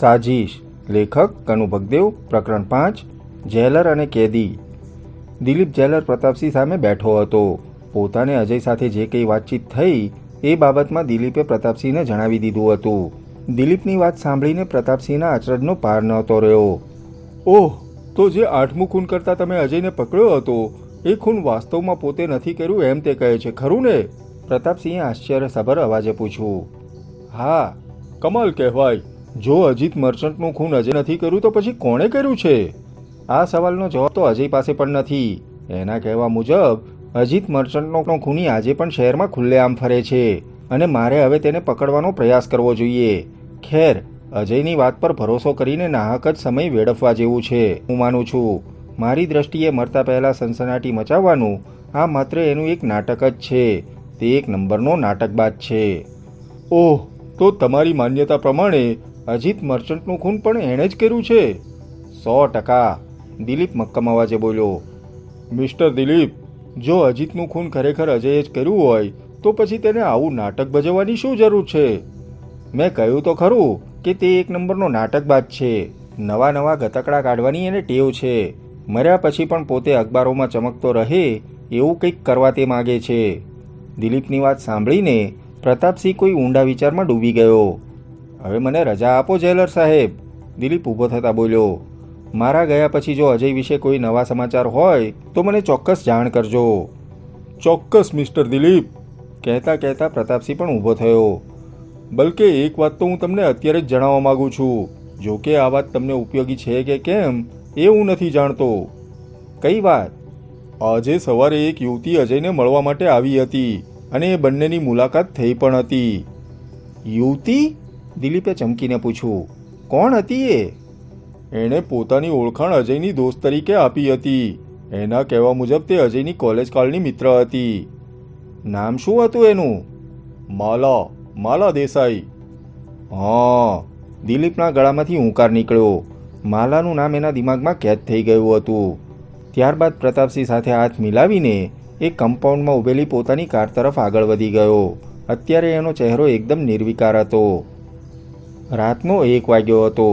સાજીશ. લેખક કનુ ભગદેવ. પ્રકરણ 5. જેલર અને કેદી. દિલીપ જેલર પ્રતાપસિંહ સામે બેઠો હતો. પોતાને અજય સાથે જે કંઈ વાતચીત થઈ એ બાબતમાં દિલીપે પ્રતાપસિંહને જણાવી દીધું હતું. દિલીપની વાત સાંભળીને પ્રતાપસિંહના અચરજનો પાર નહોતો રહ્યો. ઓહ, તો જે 8મું ખૂન કરતાં તમે અજયને પકડ્યો હતો એ ખૂન વાસ્તવમાં પોતે નથી કર્યું એમ તે કહે છે, ખરું ને? પ્રતાપસિંહે આશ્ચર્યસભર અવાજે પૂછ્યું. હા. કમાલ કહેવાય. જો અજીત મર્ચન્ટનું ખૂન અજય નથી કર્યું તો પછી કોણે કર્યું છે? આ સવાલનો જવાબ તો અજય પાસે પણ નથી. એના કહેવા મુજબ અજીત મર્ચન્ટનો ખૂની આજે પણ શહેરમાં ખુલ્લેઆમ ફરે છે અને મારે હવે તેને પકડવાનો પ્રયાસ કરવો જોઈએ. ખેર, અજયની વાત પર ભરોસો કરીને નાહક જ સમય વેડફવા જેવું છે, હું માનું છું. મારી દ્રષ્ટિએ મરતા પહેલાં સનસનાટી મચાવવાનું આ માત્ર એનું એક નાટક જ છે. તે એક નંબરનો નાટકબાજ છે. ઓહ, તો તમારી માન્યતા પ્રમાણે અજીત મર્ચન્ટનું ખૂન પણ એણે જ કર્યું છે? 100%. દિલીપ મક્કમ અવાજે બોલ્યો. મિસ્ટર દિલીપ, જો અજીતનું ખૂન ખરેખર અજયે જ કર્યું હોય તો પછી તેને આવું નાટક ભજવવાની શું જરૂર છે? મેં કહ્યું તો ખરું કે તે એક નંબરનો નાટકબાજ છે. નવા નવા ગતકડા કાઢવાની એને ટેવ છે. મર્યા પછી પણ પોતે અખબારોમાં ચમકતો રહે એવું કંઈક કરવા તે માગે છે. દિલીપની વાત સાંભળીને પ્રતાપસિંહ કોઈ ઊંડા વિચારમાં ડૂબી ગયો. હવે મને રજા આપો જેલર સાહેબ, દિલીપ ઊભો થતાં બોલ્યો. મારા ગયા પછી જો અજય વિશે કોઈ નવા સમાચાર હોય તો મને ચોક્કસ જાણ કરજો. ચોક્કસ મિસ્ટર દિલીપ, કહેતા કહેતા પ્રતાપસિંહ પણ ઊભો થયો. બલકે એક વાત તો હું તમને અત્યારે જ જણાવવા માગું છું. જો કે આ વાત તમને ઉપયોગી છે કે કેમ એ હું નથી જાણતો. કઈ વાત? આજે સવારે એક યુવતી અજયને મળવા માટે આવી હતી અને એ બંનેની મુલાકાત થઈ પણ હતી. યુવતી? દિલીપે ચમકીને પૂછ્યું. કોણ હતી એ? એણે પોતાની ઓળખાણ અજયની દોસ્ત તરીકે આપી હતી. એના કહેવા મુજબ તે અજયની કોલેજ કાળની મિત્ર હતી. નામ શું હતું એનું? માલા દેસાઈ. હા. દિલીપના ગળામાંથી હુંકાર નીકળ્યો. માલાનું નામ એના દિમાગમાં કેદ થઈ ગયું હતું. ત્યારબાદ પ્રતાપસિંહ સાથે હાથ મિલાવીને એ કમ્પાઉન્ડમાં ઊભેલી પોતાની કાર તરફ આગળ વધી ગયો. અત્યારે એનો ચહેરો એકદમ નિર્વિકાર હતો. રાતનો 1 વાગ્યો હતો.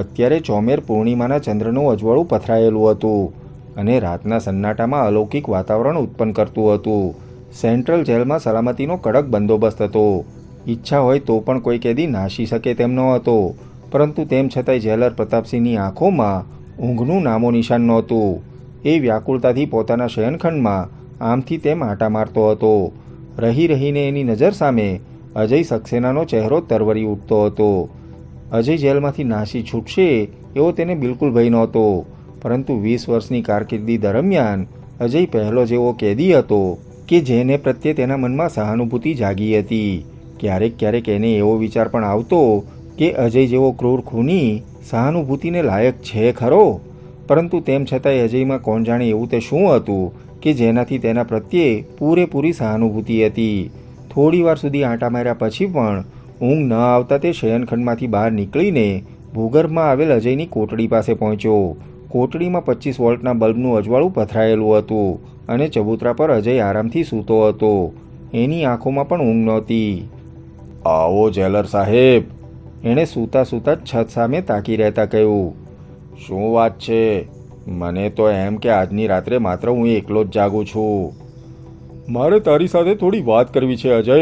અત્યારે ચોમેર પૂર્ણિમાના ચંદ્રનું અજવાળું પથરાયેલું હતું અને રાતના સન્નાટામાં અલૌકિક વાતાવરણ ઉત્પન્ન કરતું હતું. સેન્ટ્રલ જેલમાં સલામતીનો કડક બંદોબસ્ત હતો. ઈચ્છા હોય તો પણ કોઈ કેદી નાસી શકે તેમ ન હતો. પરંતુ તેમ છતાંય જેલર પ્રતાપસિંહની આંખોમાં ઊંઘનું નામો નિશાન નહોતું. એ વ્યાકુળતાથી પોતાના શયનખંડમાં આમથી તેમ આંટા મારતો હતો. રહી રહીને એની નજર સામે અજય સક્સેનાનો ચહેરો તરવરી ઉઠતો હતો. અજય જેલમાંથી નાસી છૂટશે એવો તેને બિલકુલ ભય નહોતો. પરંતુ 20 વર્ષની કારકિર્દી દરમિયાન અજય પહેલો જેવો કેદી હતો કે જેને પ્રત્યે તેના મનમાં સહાનુભૂતિ જાગી હતી. ક્યારેક એને એવો વિચાર પણ આવતો કે અજય જેવો ક્રૂર ખૂની સહાનુભૂતિને લાયક છે ખરો? પરંતુ તેમ છતાંય અજયમાં કોણ જાણે એવું તે શું હતું કે જેનાથી તેના પ્રત્યે પૂરેપૂરી સહાનુભૂતિ હતી. થોડી વાર સુધી આંટા માર્યા પછી પણ ઊંઘ ન આવતા તે શયનખંડમાંથી બહાર નીકળીને ભૂગર્ભમાં આવેલ અજયની કોટડી પાસે પહોંચ્યો. કોટડીમાં 25 વોલ્ટના બલ્બનું અજવાળું પથરાયેલું હતું અને ચબૂતરા પર અજય આરામથી સૂતો હતો. એની આંખોમાં પણ ઊંઘ નહોતી. આવો જેલર સાહેબ, એણે સૂતા સૂતા છત સામે તાકી રહેતા કહ્યું. શું વાત છે? મને તો એમ કે આજની રાત્રે માત્ર હું એકલો જ જાગું છું. મારે તારી સાથે થોડી વાત કરવી છે અજય,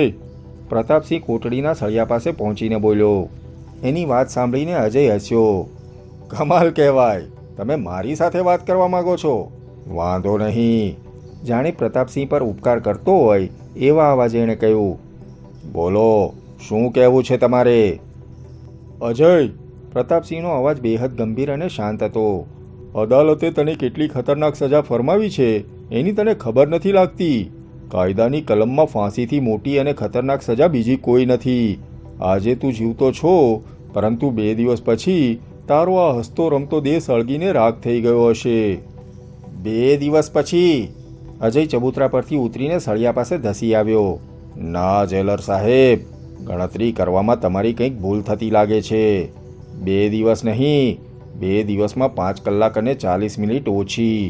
પ્રતાપસિંહ કોટડીના સળિયા પાસે પહોંચીને બોલ્યો. એની વાત સાંભળીને અજય હસ્યો. કમાલ કહેવાય, તમે મારી સાથે વાત કરવા માંગો છો? વાંધો નહીં, જાણે પ્રતાપસિંહ પર ઉપકાર કરતો હોય એવા અવાજે એણે કહ્યું. બોલો, શું કહેવું છે તમારે? અજય, પ્રતાપસિંહનો અવાજ બેહદ ગંભીર અને શાંત હતો. અદાલતે તને કેટલી ખતરનાક સજા ફરમાવી છે એની તને ખબર નથી લાગતી. કાયદાની કલમમાં ફાંસીથી મોટી અને ખતરનાક સજા બીજી કોઈ નથી. આજે તું જીવતો છો, પરંતુ 2 દિવસ પછી તારો આ હસતો રમતો દેહ સળગીને રાખ થઈ ગયો હશે. 2 દિવસ પછી? અજય ચબૂતરા પરથી ઉતરીને સળિયા પાસે ધસી આવ્યો. ના જેલર સાહેબ, ગણતરી કરવામાં તમારી કંઈક ભૂલ થતી લાગે છે. 2 દિવસ નહીં, 2 દિવસમાં 5 કલાક અને 40 મિનિટ ઓછી.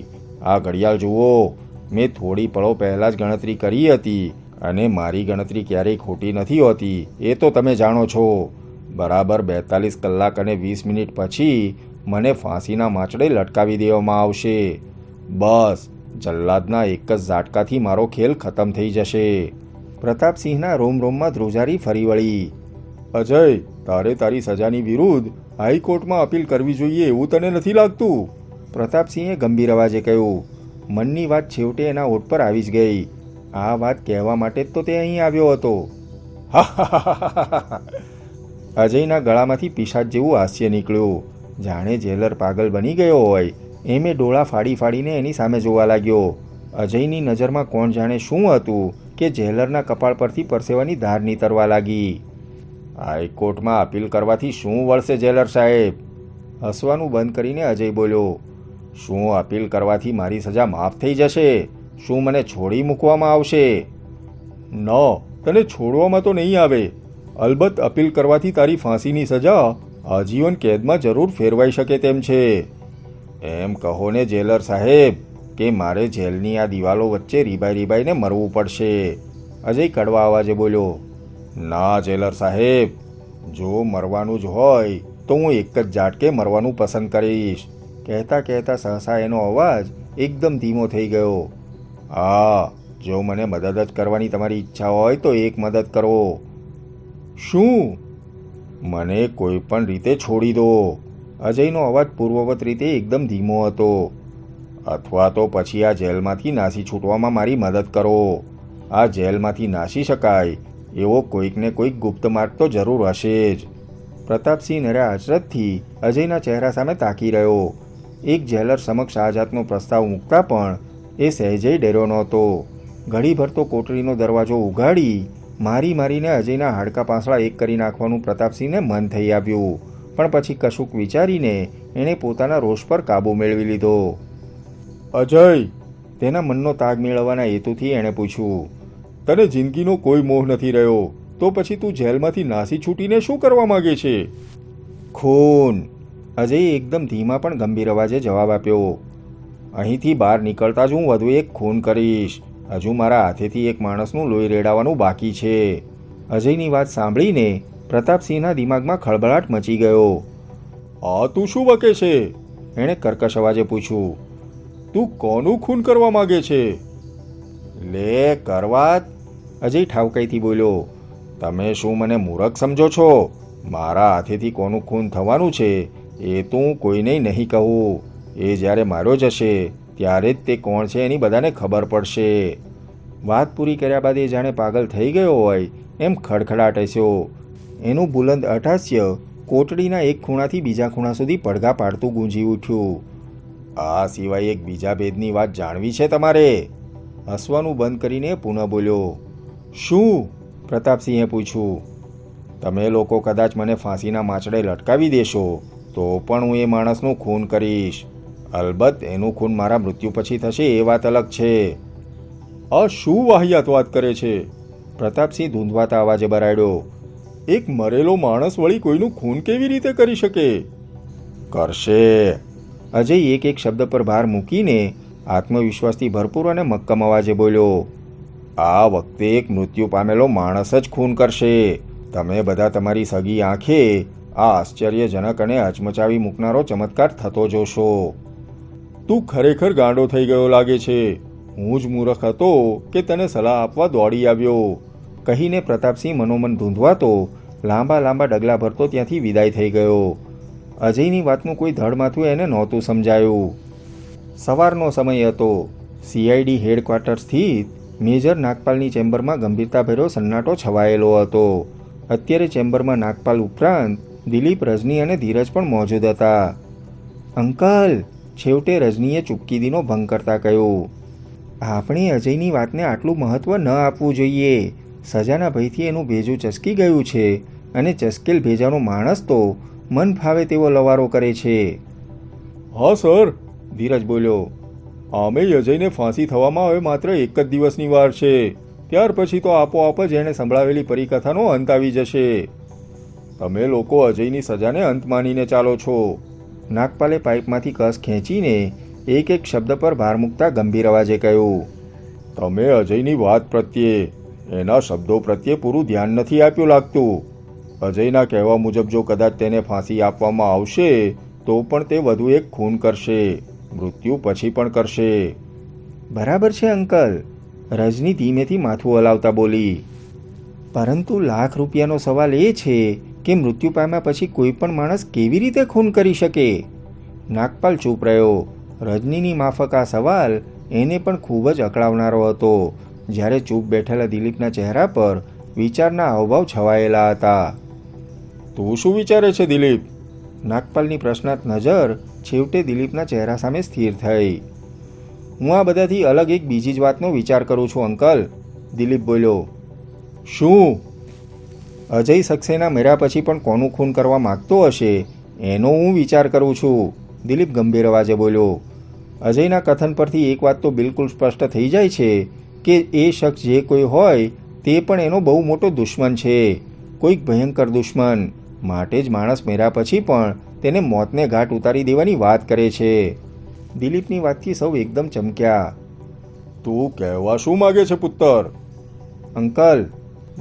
આ ઘડિયાળ જુઓ, મેં થોડી પળો પહેલાં જ ગણતરી કરી હતી અને મારી ગણતરી ક્યારેય ખોટી નથી હોતી એ તો તમે જાણો છો. બરાબર 42 કલાક અને 20 મિનિટ પછી મને ફાંસીના માંચડે લટકાવી દેવામાં આવશે. બસ જલ્લાદના એક જ ઝાટકાથી મારો ખેલ ખતમ થઈ જશે. પ્રતાપસિંહના રોમરોમમાં ધ્રુજારી ફરી વળી. અજય, તારે તારી સજાની વિરુદ્ધ હાઈકોર્ટમાં અપીલ કરવી જોઈએ એવું તને નથી લાગતું? પ્રતાપસિંહે ગંભીર અવાજે કહ્યું. મનની વાત છેવટે એના ઓઠ પર આવી જ ગઈ. આ વાત કહેવા માટે જ તો તે અહીં આવ્યો હતો. અજયના ગળામાંથી પિશાચ જેવું હાસ્ય નીકળ્યું. જાણે જેલર પાગલ બની ગયો હોય એમે ડોળા ફાડી ફાડીને એની સામે જોવા લાગ્યો. અજયની નજરમાં કોણ જાણે શું હતું કે જેલરના કપાળ પરથી પરસેવાની ધાર નીતરવા લાગી. હાઈકોર્ટમાં અપીલ કરવાથી શું વળશે જેલર સાહેબ? હસવાનું બંધ કરીને અજય બોલ્યો. શું અપીલ કરવાથી મારી સજા માફ થઈ જશે? શું મને છોડી મૂકવામાં આવશે? ન, તને છોડવામાં તો નહીં આવે. અલબત્ત અપીલ કરવાથી તારી ફાંસીની સજા આજીવન કેદમાં જરૂર ફેરવાઈ શકે તેમ છે. એમ કહો ને જેલર સાહેબ કે મારે જેલની આ દિવાલો વચ્ચે રીબાઈ રીબાઈને મરવું પડશે. અજય કડવા અવાજે બોલ્યો. ના જેલર સાહેબ, જો મરવાનું જ હોય તો હું એક જ ઝાટકે મરવાનું પસંદ કરીશ. કહેતા કહેતા સહસા એનો અવાજ એકદમ ધીમો થઈ ગયો. હા, જો મને મદદ જ કરવાની તમારી ઈચ્છા હોય તો એક મદદ કરો. શું? મને કોઈ પણ રીતે છોડી દો. અજયનો અવાજ પૂર્વવત રીતે એકદમ ધીમો હતો. અથવા તો પછી આ જેલમાંથી નાસી છૂટવામાં મારી મદદ કરો. આ જેલમાંથી નાસી શકાય એવો કોઈકને કોઈક ગુપ્ત માર્ગ તો જરૂર હશે જ. પ્રતાપસિંહ નર્યા અચરજથી અજયના ચહેરા સામે તાકી રહ્યો. એક જેલર સમક્ષ આ જાતનો પ્રસ્તાવ મૂકતા પણ એ સહેજેય ડર્યો નહોતો. ઘડીભર તો કોટરીનો દરવાજો ઉઘાડી મારી મારીને અજયના હાડકા પાંસળા એક કરી નાખવાનું પ્રતાપસિંહને મન થઈ આવ્યું. પણ પછી કશુંક વિચારીને એણે પોતાના રોષ પર કાબૂ મેળવી લીધો. અજય, તેના મનનો તાગ મેળવવાના હેતુથી એણે પૂછ્યું. તને જિંદગીનો કોઈ મોહ નથી રહ્યો તો પછી તું જેલમાંથી નાસી છૂટીને શું કરવા માંગે છે? ખૂન. અજયે એકદમ ધીમા પણ ગંભીર અવાજે જવાબ આપ્યો. અહીંથી બહાર નીકળતા જ હું વધુ એક ખૂન કરીશ. હજુ મારા હાથેથી એક માણસનું લોહી રેડાવાનું બાકી છે. અજયની વાત સાંભળીને પ્રતાપસિંહના દિમાગમાં ખળબળાટ મચી ગયો. આ તું શું બકે છે? એણે કર્કશ અવાજે પૂછ્યું. તું કોનું ખૂન કરવા માંગે છે? લે કરવા? અજય ઠાવકાઈથી બોલ્યો. તમે શું મને મૂરખ સમજો છો? મારા હાથેથી કોનું ખૂન થવાનું છે એ તો હું કોઈને નહીં કહું. એ જ્યારે માર્યો જશે ત્યારે જ તે કોણ છે એની બધાને ખબર પડશે. વાત પૂરી કર્યા બાદ એ જાણે પાગલ થઈ ગયો હોય એમ ખડખડાટ હસ્યો. એનું બુલંદ અટ્ટહાસ્ય કોટડીના એક ખૂણાથી બીજા ખૂણા સુધી પડઘા પાડતું ગૂંજી ઉઠ્યું. આ સિવાય એક બીજા ભેદની વાત જાણવી છે તમારે? હસવાનું બંધ કરીને પુનઃ બોલ્યો. શું? પ્રતાપસિંહે પૂછ્યું. તમે લોકો કદાચ મને ફાંસીના માંચડે લટકાવી દેશો તો પણ હું એ માણસનું ખૂન કરીશ. અલબત્ત એનું ખૂન મારા મૃત્યુ પછી થશે એ વાત અલગ છે. આ શું વાહિયાત વાત કરે છે? પ્રતાપસિંહ ધૂંધવાતા અવાજે બરાડ્યો. એક મરેલો માણસ વળી કોઈનું ખૂન કેવી રીતે કરી શકે? કરશે. અજય એક એક શબ્દ પર ભાર મૂકીને આત્મવિશ્વાસથી ભરપૂર અને મક્કમ અવાજે બોલ્યો. આ વખતે એક મૃત્યુ પામેલો માણસ જ ખૂન કરશે. તમે બધા તમારી સગી આંખે આ આશ્ચર્યજનક અને હચમચાવી મૂકનારો ચમત્કાર થતો જોશો. તું ખરેખર ગાંડો થઈ ગયો લાગે છે. હું જ મૂર્ખ હતો કે તને સલાહ આપવા દોડી આવ્યો. કહીને પ્રતાપસિંહ મનોમન ધૂંધવાતો લાંબા લાંબા ડગલા ભરતો ત્યાંથી વિદાય થઈ ગયો. અજયની વાતનું કોઈ ધડમાથું એને નહોતું સમજાયું. સવારનો સમય હતો. CID હેડક્વાર્ટર સ્થિત મેજર નાગપાલની ચેમ્બરમાં ગંભીરતાભર્યો સન્નાટો છવાયેલો હતો. અત્યારે ચેમ્બરમાં નાગપાલ ઉપરાંત દિલીપ, રજની અને ધીરજ પણ મોજૂદ હતા. અંકલ, છેવટે રજનીએ ચૂપકીદીનો ભંગ કરતા કહ્યું. આપણે અજયની વાતને આટલું મહત્ત્વ ન આપવું જોઈએ. સજાના ભયથી એનું ભેજું ચસકી ગયું છે અને ચસકેલ ભેજાનો માણસ તો મન ફાવે તેવો લવારો કરે છે. હા સર, ધીરજ બોલ્યો. આમેય અજયને ફાંસી થવામાં હવે માત્ર એક જ દિવસની વાર છે. ત્યાર પછી તો આપોઆપ જ એણે સંભળાવેલી પરિકથાનો અંત આવી જશે. તમે લોકો અજયની સજાને અંત માનીને ચાલો છો. નાગપાલે પાઇપમાંથી કસ ખેંચીને એક એક શબ્દ પર ભાર મૂકતા ગંભીર અવાજે કહ્યું. તમે અજયની વાત પ્રત્યે, એના શબ્દો પ્રત્યે પૂરું ધ્યાન નથી આપ્યું લાગતું. અજયના કહેવા મુજબ જો કદાચ તેને ફાંસી આપવામાં આવશે તો પણ તે વધુ એક ખૂન કરશે, મૃત્યુ પછી પણ કરશે. બરાબર છે અંકલ, રજની ધીમેથી માથું હલાવતા બોલી. પરંતુ લાખ રૂપિયાનો સવાલ એ છે કે મૃત્યુ પામ્યા પછી કોઈ પણ માણસ કેવી રીતે ખૂન કરી શકે? નાગપાલ ચૂપ રહ્યો. રજનીની માફક આ સવાલ એને પણ ખૂબ જ અકળાવનારો હતો. જ્યારે ચૂપ બેઠેલા દિલીપના ચહેરા પર વિચારના હાવભાવ છવાયેલા હતા. તું શું વિચારે છે દિલીપ? નાગપાલની પ્રશ્નાર્થ નજર છેવટે દિલીપના ચહેરા સામે સ્થિર થઈ. હું આ બધાથી અલગ એક બીજી જ વાતનો વિચાર કરું છું અંકલ, દિલીપ બોલ્યો. શું? અજય સક્સેના મર્યા પછી પણ કોનું ખૂન કરવા માગતો હશે એનો હું વિચાર કરું છું, દિલીપ ગંભીર અવાજે બોલ્યો. અજયના કથન પરથી એક વાત તો બિલકુલ સ્પષ્ટ થઈ જાય છે કે એ શખ્સ જે કોઈ હોય તે પણ એનો બહુ મોટો દુશ્મન છે, કોઈક ભયંકર દુશ્મન. માટે જ માણસ મર્યા પછી પણ તેને મોતને ઘાટ ઉતારી દેવાની વાત કરે છે. દિલીપની વાતથી સૌ એકદમ ચમક્યા. તું કહેવા શું માગે છે પુત્ર? અંકલ,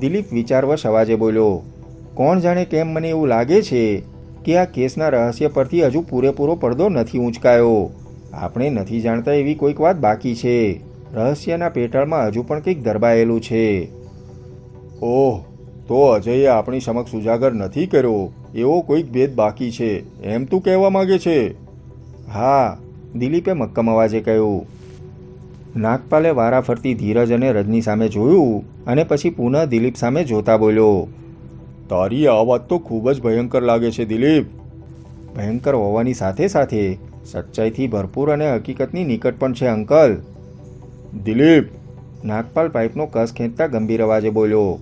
દિલીપ વિચારવશ અવાજે બોલ્યો. કોણ જાણે કેમ મને એવું લાગે છે કે આ કેસના રહસ્ય પરથી હજુ પૂરેપૂરો પડદો નથી ઊંચકાયો. આપણે નથી જાણતા એવી કોઈક વાત બાકી છે. રહસ્યના પેટાળમાં હજુ પણ કંઈક દરબાયેલું છે. ઓહ, તો અજયે આપણી સમક્ષ ઉજાગર નથી કર્યો એવો કોઈક ભેદ બાકી છે એમ તું કહેવા માંગે છે? હા, દિલીપે મક્કમ અવાજે કહ્યું. નાગપાલે વારાફરતી ધીરજ અને રજની સામે જોયું અને પછી પુનઃ દિલીપ સામે જોતા બોલ્યો. તારી આ વાત તો ખૂબ જ ભયંકર લાગે છે દિલીપ. ભયંકર હોવાની સાથે સાથે સચ્ચાઈથી ભરપૂર અને હકીકતની નિકટ પણ છે અંકલ. દિલીપ, નાગપાલ પાઇપનો કસ ખેંચતા ગંભીર અવાજે બોલ્યો.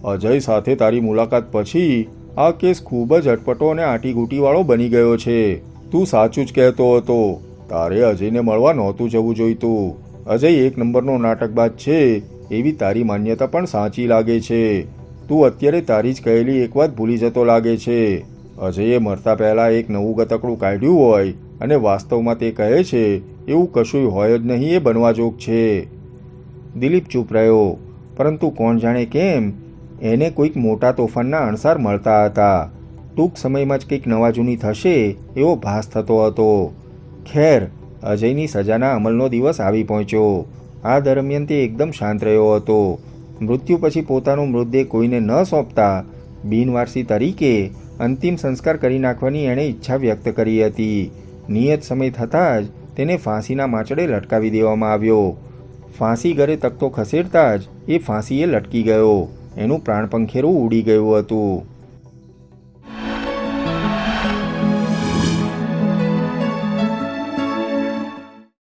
અજય સાથે તારી મુલાકાત પછી આ કેસ ખૂબ જ અટપટો અને આંટીઘૂંટીવાળો બની ગયો છે. તું સાચું જ કહેતો હતો. તારે અજયને મળવા નહોતું જવું જોઈતું. અજય એક નંબરનો નાટકબાજ છે એવી તારી માન્યતા પણ સાચી લાગે છે. તું અત્યારે તારી જ કહેલી એક વાત ભૂલી જતો લાગે છે. અજયે મરતા પહેલાં એક નવું ગતકડું કાઢ્યું હોય અને વાસ્તવમાં તે કહે છે એવું કશુંય હોય જ નહીં એ બનવા જોગ છે. દિલીપ ચૂપ રહ્યો. પરંતુ કોણ જાણે કેમ એને કોઈક મોટા તોફાનના અણસાર મળતા હતા. ટૂંક સમયમાં જ કંઈક નવા જૂની થશે એવો ભાસ થતો હતો. ખેર, અજયની સજાના અમલનો દિવસ આવી પહોંચ્યો. આ દરમિયાન તે એકદમ શાંત રહ્યો હતો. મૃત્યુ પછી પોતાનો મૃતદેહ કોઈને ન સોંપતા બિનવારસી તરીકે અંતિમ સંસ્કાર કરી નાખવાની એણે ઈચ્છા વ્યક્ત કરી હતી. નિયત સમય થતાં જ તેને ફાંસીના માંચડે લટકાવી દેવામાં આવ્યો. ફાંસી ઘરે તકતો ખસેડતા જ એ ફાંસીએ લટકી ગયો. એનું પ્રાણપંખેરું ઉડી ગયું હતું.